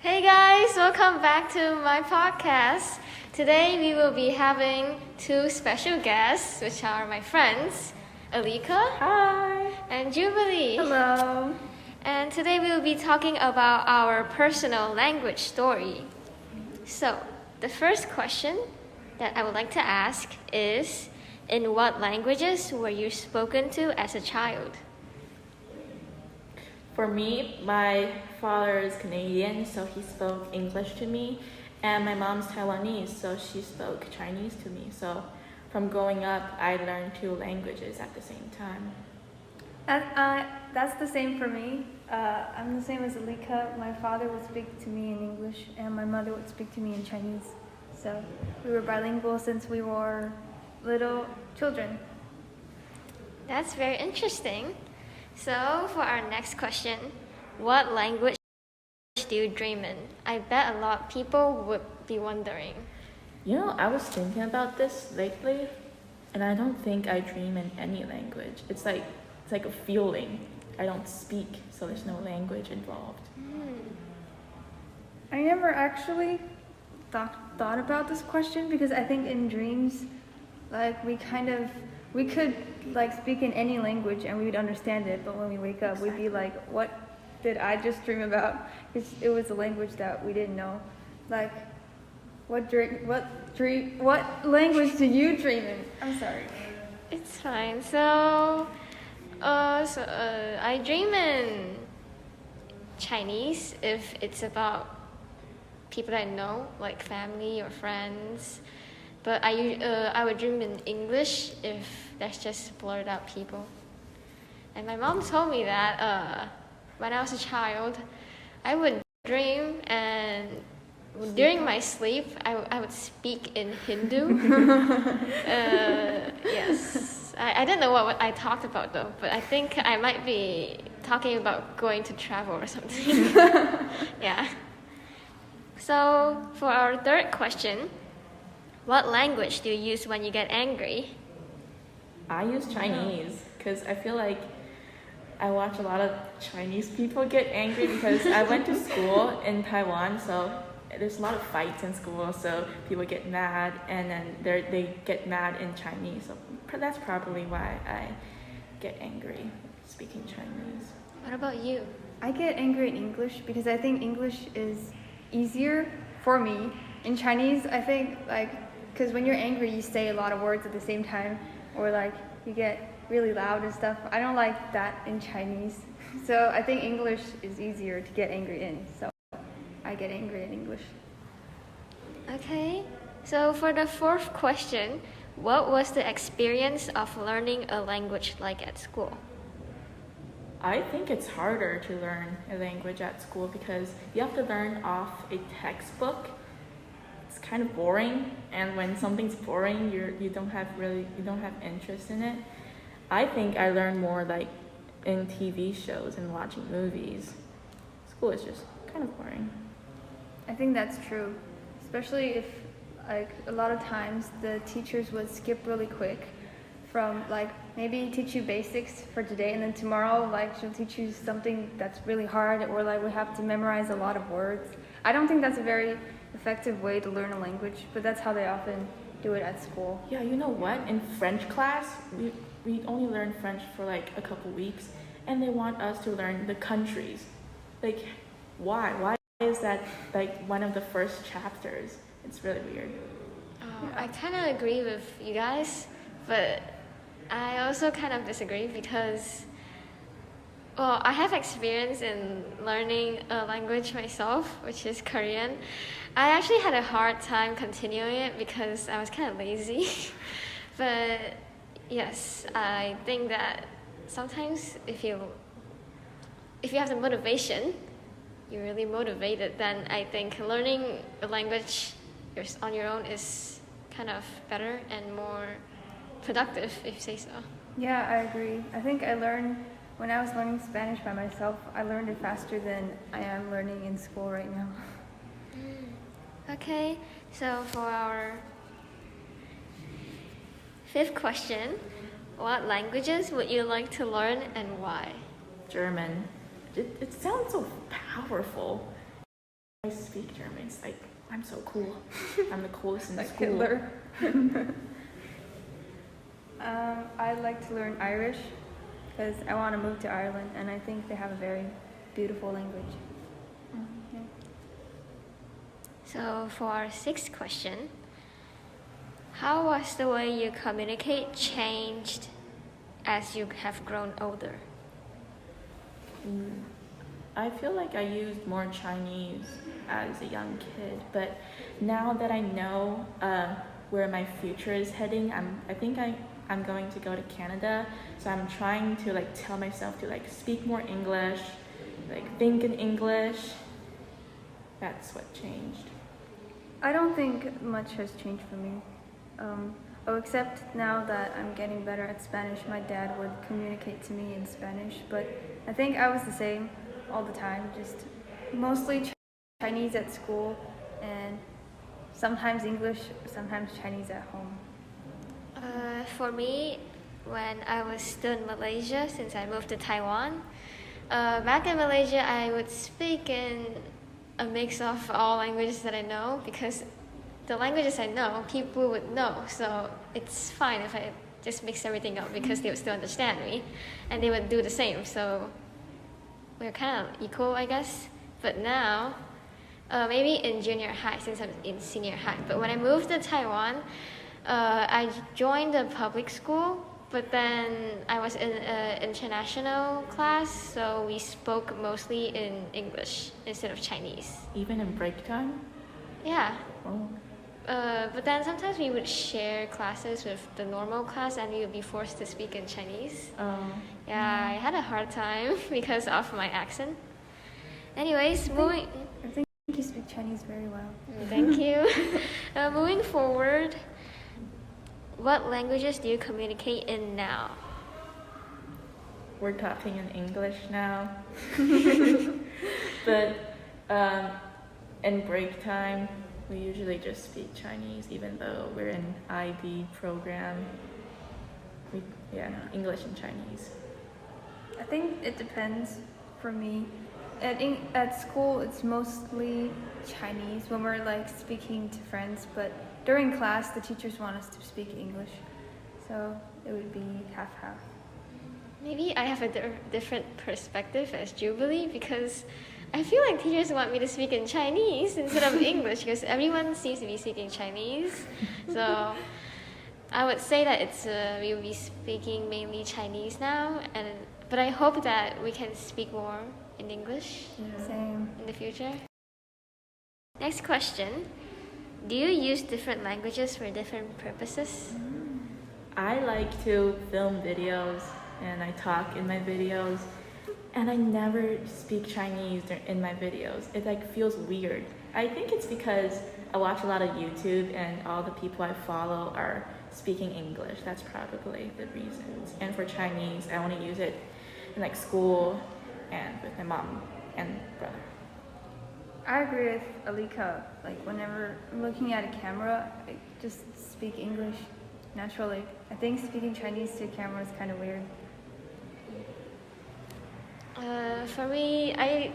Hey guys, welcome back to my podcast. Today we will be having two special guests, which are my friends, Aleka Hi. and Jubilee. Hello. And today we will be talking about our personal language story. So, the first question that I would like to ask is, in what languages were you spoken to as a child? For me, my father is Canadian, so he spoke English to me, and my mom's Taiwanese, so she spoke Chinese to me. So from growing up, I learned two languages at the same time. That's the same for me. I'm the same as Aleka. My father would speak to me in English, and my mother would speak to me in Chinese. So we were bilingual since we were little children. That's very interesting. So, for our next question, what language do you dream in? I bet a lot of people would be wondering. I was thinking about this lately, and I don't think I dream in any language. It's like a feeling. I don't speak, so there's no language involved. I never actually thought about this question because I think in dreams, like we could like speak in any language and we would understand it, but when we wake up, we'd be like, what did I just dream about? Because it was a language that we didn't know. Like, what language do you dream in? I'm sorry. It's fine. So, I dream in Chinese if it's about people that I know, like family or friends. But I would dream in English if that's just blurred out people. And my mom told me that when I was a child, I would dream, and during my sleep, I would speak in Hindu. Yes. I don't know what I talked about though, but I think I might be talking about going to travel or something. Yeah. So for our third question, what language do you use when you get angry? I use Chinese because I feel like I watch a lot of Chinese people get angry because I went to school in Taiwan, so there's a lot of fights in school, so people get mad and then they get mad in Chinese. So that's probably why I get angry speaking Chinese. What about you? I get angry in English because I think English is easier for me. In Chinese, I think because when you're angry, you say a lot of words at the same time, or like you get really loud and stuff. I don't like that in Chinese. So I think English is easier to get angry in. So I get angry in English. Okay. So for the fourth question, what was the experience of learning a language like at school? I think it's harder to learn a language at school because you have to learn off a textbook. It's kind of boring, and when something's boring, you don't have interest in it. I think I learn more like in TV shows and watching movies. School is just kind of boring. I think that's true, especially if like a lot of times the teachers would skip really quick from like maybe teach you basics for today, and then tomorrow like she'll teach you something that's really hard, or like we have to memorize a lot of words. I don't think that's a very effective way to learn a language, but that's how they often do it at school. Yeah, you know what? In French class, we only learn French for like a couple weeks, and they want us to learn the countries. Like, why? Why is that like one of the first chapters? It's really weird. I kind of agree with you guys, but I also kind of disagree because, well, I have experience in learning a language myself, which is Korean. I actually had a hard time continuing it because I was kind of lazy. But yes, I think that sometimes if you have the motivation, you're really motivated, then I think learning a language on your own is kind of better and more productive, if you say so. Yeah, I agree. I think when I was learning Spanish by myself, I learned it faster than I am learning in school right now. Okay, so for our fifth question, what languages would you like to learn and why? German. It sounds so powerful. I speak German. It's like, I'm so cool. I'm the coolest in Like school. Hitler. I'd like to learn Irish because I want to move to Ireland, and I think they have a very beautiful language. Yeah. So for our sixth question, how was the way you communicate changed as you have grown older? I feel like I used more Chinese as a young kid, but now that I know where my future is heading, I think I'm going to go to Canada, so I'm trying to like tell myself to like speak more English, like think in English. That's what changed. I don't think much has changed for me. Except now that I'm getting better at Spanish, my dad would communicate to me in Spanish, but I think I was the same all the time, just mostly Chinese at school and sometimes English, sometimes Chinese at home. For me, when I was still in Malaysia, since I moved to Taiwan, back in Malaysia, I would speak in a mix of all languages that I know, because the languages I know, people would know, so it's fine if I just mix everything up because they would still understand me, and they would do the same, so we're kind of equal, I guess. But now, maybe in junior high, since I'm in senior high, but when I moved to Taiwan, I joined a public school, but then I was in an international class, so we spoke mostly in English instead of Chinese. Even in break time? Yeah. Oh. But then sometimes we would share classes with the normal class and we would be forced to speak in Chinese. Yeah, I had a hard time because of my accent. Anyways, moving... I think you speak Chinese very well. Thank you. Moving forward, what languages do you communicate in now? We're talking in English now. But in break time, we usually just speak Chinese, even though we're in IB program. English and Chinese. I think it depends for me. At school, it's mostly Chinese when we're like speaking to friends, but during class, the teachers want us to speak English, so it would be half-half. Maybe I have a different perspective as Jubilee, because I feel like teachers want me to speak in Chinese instead of English, because everyone seems to be speaking Chinese. So I would say that we will be speaking mainly Chinese now, but I hope that we can speak more in English Same. in the future. Next question. Do you use different languages for different purposes? I like to film videos and I talk in my videos, and I never speak Chinese in my videos. It like feels weird. I think it's because I watch a lot of YouTube and all the people I follow are speaking English. That's probably the reasons. And for Chinese, I want to use it in like school and with my mom and brother. I agree with Aleka. Like whenever I'm looking at a camera, I just speak English naturally. I think speaking Chinese to a camera is kind of weird. For me, I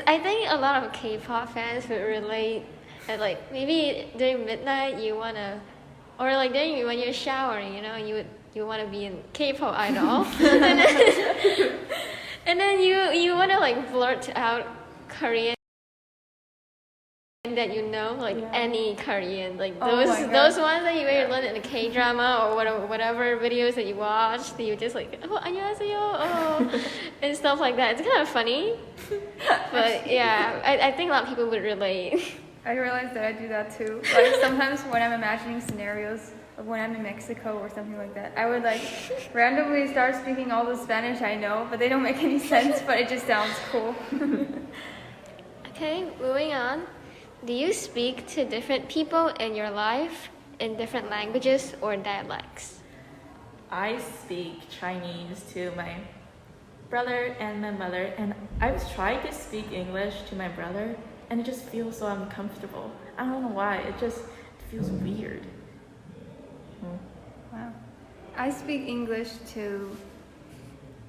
think a lot of K-pop fans would relate. That like maybe during midnight you wanna, or like when you're showering, you wanna be a K-pop idol, and then you wanna like blurt out Korean that any Korean, like those ones that you learn in a K-drama or whatever videos that you watch, that you just like 안녕하세요, and stuff like that. It's kind of funny, but yeah, I think a lot of people would relate. I realize that I do that too. Like sometimes when I'm imagining scenarios of when I'm in Mexico or something like that, I would like randomly start speaking all the Spanish I know, but they don't make any sense, but it just sounds cool. Okay, moving on. Do you speak to different people in your life in different languages or dialects? I speak Chinese to my brother and my mother, and I've tried to speak English to my brother, and it just feels so uncomfortable. I don't know why, it feels weird. Wow. I speak English to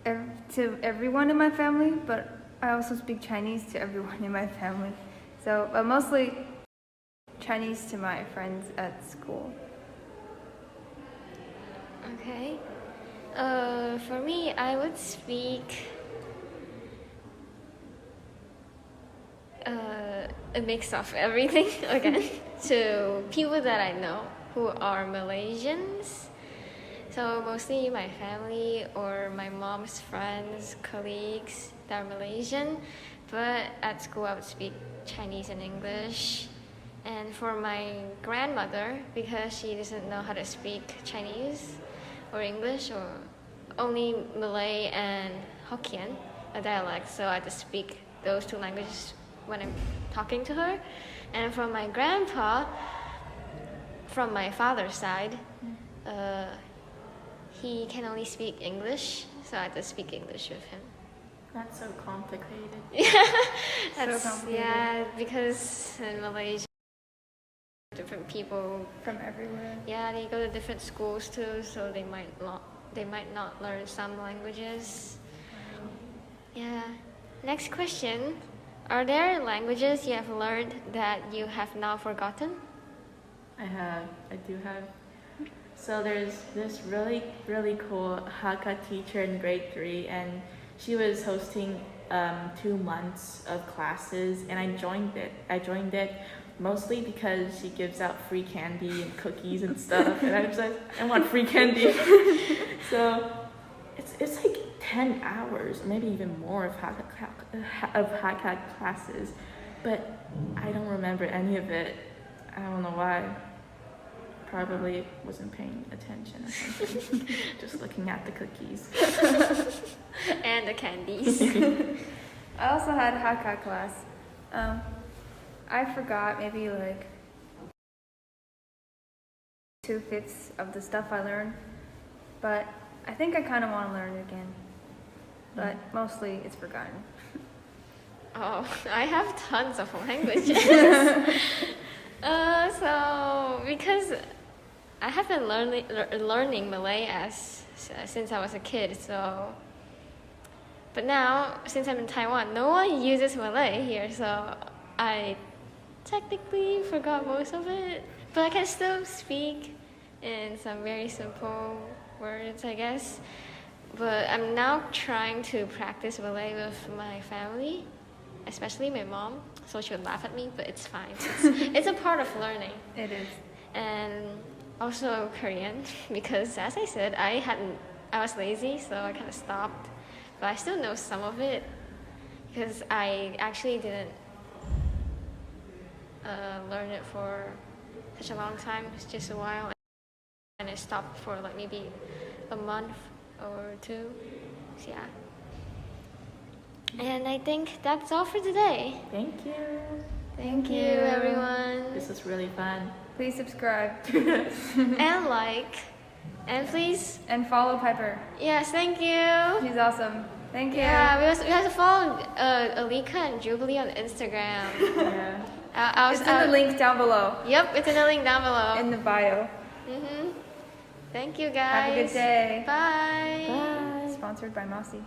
everyone in my family, but I also speak Chinese to everyone in my family. So, but mostly Chinese to my friends at school. Okay. For me, I would speak a mix of everything again to people that I know who are Malaysians. So mostly my family or my mom's friends, colleagues that are Malaysian. But at school, I would speak Chinese and English. And for my grandmother, because she doesn't know how to speak Chinese or English or only Malay and Hokkien, a dialect, so I just speak those two languages when I'm talking to her. And for my grandpa, from my father's side, he can only speak English, so I just speak English with him. That's so complicated. Yeah, because in Malaysia, different people From everywhere. Yeah, they go to different schools too, so they might not learn some languages. Yeah. Next question. Are there languages you have learned that you have now forgotten? I do have. So there's this really, really cool Hakka teacher in grade 3, and she was hosting 2 months of classes, and I joined it mostly because she gives out free candy and cookies and stuff, and I was like, I want free candy. So it's like 10 hours, maybe even more of Hakka classes, but I don't remember any of it. I don't know why. Probably wasn't paying attention or something. Just looking at the cookies. And the candies. I also had Hakka class. I forgot maybe like 2/5 of the stuff I learned, but I think I kind of want to learn it again. But mostly it's forgotten. Oh, I have tons of languages. So because I have been learning Malay since I was a kid, so. But now, since I'm in Taiwan, no one uses Malay here, so I technically forgot most of it. But I can still speak in some very simple words, I guess. But I'm now trying to practice Malay with my family, especially my mom. So she would laugh at me, but it's fine. It's a part of learning. It is. And also Korean, because as I said, I was lazy, so I kind of stopped. But I still know some of it, because I actually didn't learn it for such a long time. It's just a while, and I stopped for like maybe a month or 2. So yeah. And I think that's all for today. Thank you. Thank you, everyone. This was really fun. Please subscribe And like. And please. and follow Piper. Yes, thank you. He's awesome. Thank you. Yeah, we have to follow Aleka and Jubilee on Instagram. Yeah. It's in the link down below. Yep, it's in the link down below. In the bio. Thank you, guys. Have a good day. Bye. Bye. Sponsored by Masi.